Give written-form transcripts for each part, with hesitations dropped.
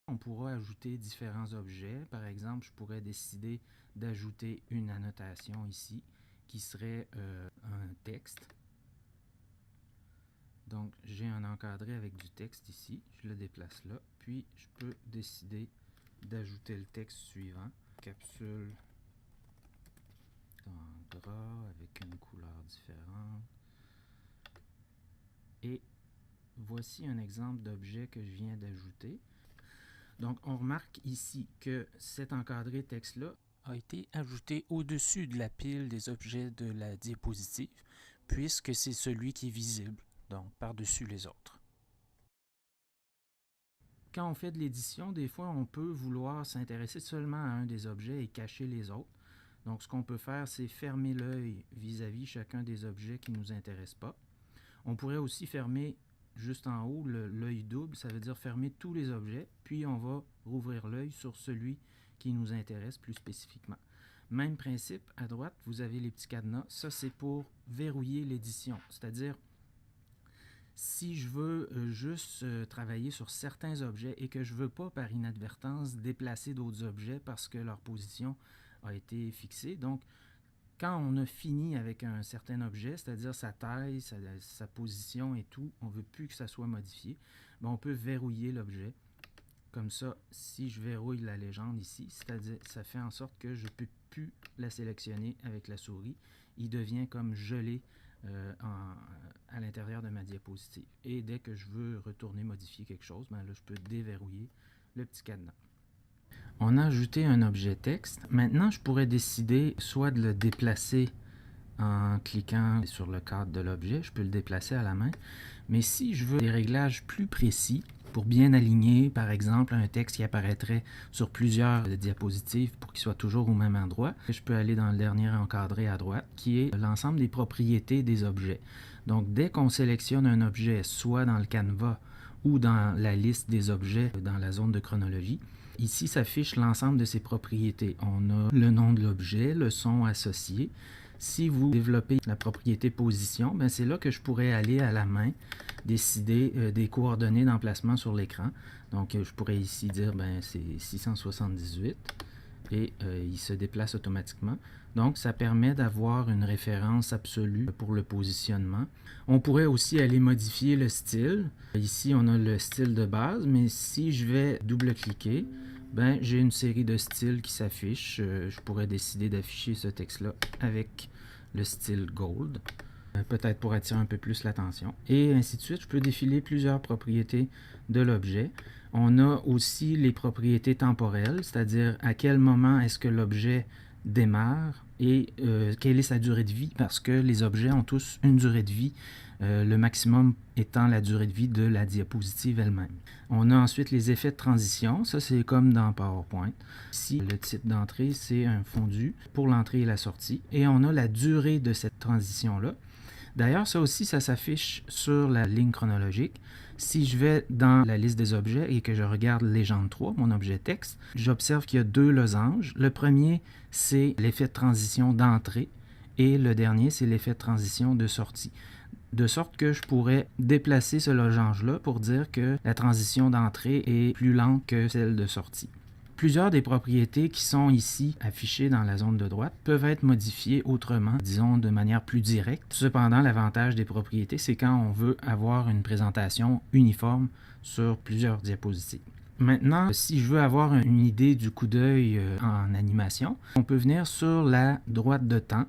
On pourra ajouter différents objets. Par exemple, je pourrais décider d'ajouter une annotation ici qui serait un texte. Donc, j'ai un encadré avec du texte ici. Je le déplace là. Puis, je peux décider d'ajouter le texte suivant. Capsule en gras avec une couleur différente. Et voici un exemple d'objet que je viens d'ajouter. Donc, on remarque ici que cet encadré texte-là a été ajouté au-dessus de la pile des objets de la diapositive, puisque c'est celui qui est visible, donc par-dessus les autres. Quand on fait de l'édition, des fois, on peut vouloir s'intéresser seulement à un des objets et cacher les autres. Donc, ce qu'on peut faire, c'est fermer l'œil vis-à-vis chacun des objets qui ne nous intéressent pas. On pourrait aussi fermer juste en haut l'œil double, ça veut dire fermer tous les objets, puis on va rouvrir l'œil sur celui qui nous intéresse plus spécifiquement. Même principe, à droite, vous avez les petits cadenas. Ça, c'est pour verrouiller l'édition, c'est-à-dire si je veux juste travailler sur certains objets et que je ne veux pas par inadvertance déplacer d'autres objets parce que leur position a été fixée. Donc, quand on a fini avec un certain objet, c'est-à-dire sa taille, sa position et tout, on ne veut plus que ça soit modifié, bien, on peut verrouiller l'objet. Comme ça, si je verrouille la légende ici, c'est-à-dire ça fait en sorte que je ne peux plus la sélectionner avec la souris. Il devient comme gelé à l'intérieur de ma diapositive. Et dès que je veux retourner modifier quelque chose, bien là, je peux déverrouiller le petit cadenas. On a ajouté un objet texte. Maintenant, je pourrais décider soit de le déplacer en cliquant sur le cadre de l'objet. Je peux le déplacer à la main. Mais si je veux des réglages plus précis pour bien aligner, par exemple, un texte qui apparaîtrait sur plusieurs diapositives pour qu'il soit toujours au même endroit, je peux aller dans le dernier encadré à droite qui est l'ensemble des propriétés des objets. Donc, dès qu'on sélectionne un objet, soit dans le canevas ou dans la liste des objets dans la zone de chronologie, ici s'affiche l'ensemble de ses propriétés. On a le nom de l'objet, le son associé. Si vous développez la propriété position, ben c'est là que je pourrais aller à la main, décider des coordonnées d'emplacement sur l'écran. Donc, je pourrais ici dire ben, c'est 678 et il se déplace automatiquement. Donc, ça permet d'avoir une référence absolue pour le positionnement. On pourrait aussi aller modifier le style. Ici, on a le style de base, mais si je vais double-cliquer, ben, j'ai une série de styles qui s'affichent. Je pourrais décider d'afficher ce texte-là avec le style Gold, peut-être pour attirer un peu plus l'attention. Et ainsi de suite, je peux défiler plusieurs propriétés de l'objet. On a aussi les propriétés temporelles, c'est-à-dire à quel moment est-ce que l'objet démarre et quelle est sa durée de vie, parce que les objets ont tous une durée de vie, le maximum étant la durée de vie de la diapositive elle-même. On a ensuite les effets de transition, ça c'est comme dans PowerPoint. Ici, le type d'entrée, c'est un fondu pour l'entrée et la sortie, et on a la durée de cette transition-là. D'ailleurs, ça aussi, ça s'affiche sur la ligne chronologique. Si je vais dans la liste des objets et que je regarde Légende 3, mon objet texte, j'observe qu'il y a deux losanges. Le premier, c'est l'effet de transition d'entrée et le dernier, c'est l'effet de transition de sortie. De sorte que je pourrais déplacer ce losange-là pour dire que la transition d'entrée est plus lente que celle de sortie. Plusieurs des propriétés qui sont ici affichées dans la zone de droite peuvent être modifiées autrement, disons de manière plus directe. Cependant, l'avantage des propriétés, c'est quand on veut avoir une présentation uniforme sur plusieurs diapositives. Maintenant, si je veux avoir une idée du coup d'œil en animation, on peut venir sur la droite de temps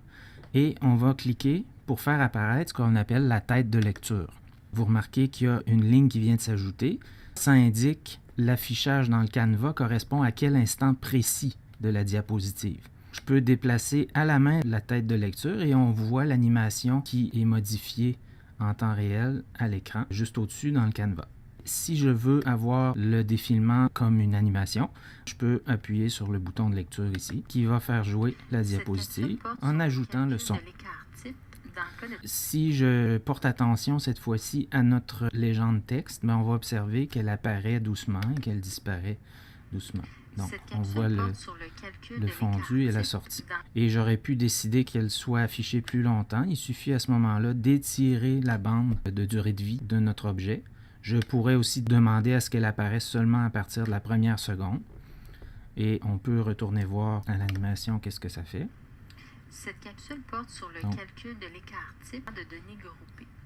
et on va cliquer pour faire apparaître ce qu'on appelle la tête de lecture. Vous remarquez qu'il y a une ligne qui vient de s'ajouter. Ça indique l'affichage dans le canevas correspond à quel instant précis de la diapositive. Je peux déplacer à la main la tête de lecture et on voit l'animation qui est modifiée en temps réel à l'écran, juste au-dessus dans le canevas. Si je veux avoir le défilement comme une animation, je peux appuyer sur le bouton de lecture ici, qui va faire jouer la diapositive en ajoutant le son. Si je porte attention cette fois-ci à notre légende texte, ben on va observer qu'elle apparaît doucement et qu'elle disparaît doucement. Donc, on voit le fondu et la sortie. Et j'aurais pu décider qu'elle soit affichée plus longtemps. Il suffit à ce moment-là d'étirer la bande de durée de vie de notre objet. Je pourrais aussi demander à ce qu'elle apparaisse seulement à partir de la première seconde. Et on peut retourner voir dans l'animation qu'est-ce que ça fait. Cette capsule porte sur le calcul de l'écart type de données groupées.